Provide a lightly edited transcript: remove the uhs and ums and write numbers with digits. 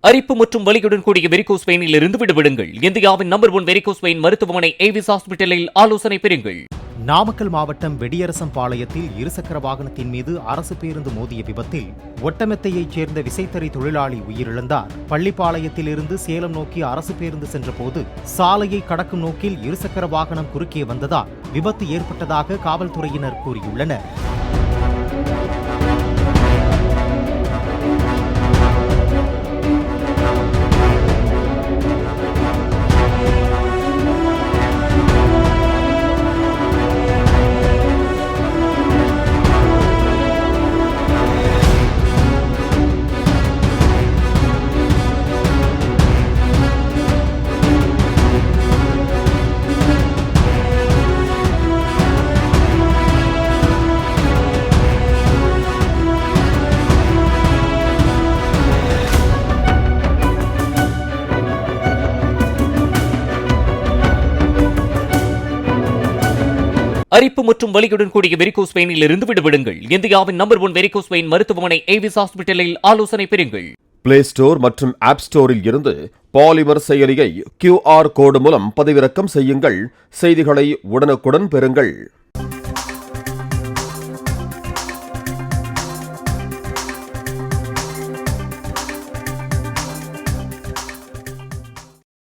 அரிப்பு மற்றும் வலியுடன் கூடிய வெரிகோஸ் வெயினில் இருந்து விடுபடுங்கள். இந்தியாவின் நம்பர் 1 வெரிகோஸ் வெயின் மருத்துவமனை ஏவிஸ் ஹாஸ்பிட்டலில் ஆலோசனை பெறுங்கள். நாமக்கல் மாவட்டம் வெடியரசம்பாளையத்தில் இருசக்கர வாகனத்தின் மீது அரசு பேருந்து மோதிய விபத்தில் ஒட்டமெத்தையைச் சேர்ந்த விசைத்தறி தொழிலாளி உயிரிழந்தார். பள்ளிப்பாளையத்தில் இருந்து சேலம் நோக்கி அரசு பேருந்து சென்றபோது சாலையை கடக்கும் நோக்கில் இருசக்கர வாகனம் குறுக்கே வந்ததால் விபத்து ஏற்பட்டதாக காவல்துறையினர் கூறியுள்ளனர். அரிப்பு மற்றும் வலியுடன் கூடிய வெரிகோஸ் வெயினில் இருந்து விடுபடுங்கள். இந்தியாவின் நம்பர் 1 வெரிகோஸ் வெயின் மருத்துவமனை ஏவிஸ் ஹாஸ்பிட்டலில் ஆலோசனை பெறுங்கள். பிளே ஸ்டோர் மற்றும் ஆப் ஸ்டோரில் இருந்து பாலிமர் செயலியை QR கோடு மூலம் பதிவிறக்கம் செய்யுங்கள். செய்திகளை உடனுக்குடன் பெறுங்கள்.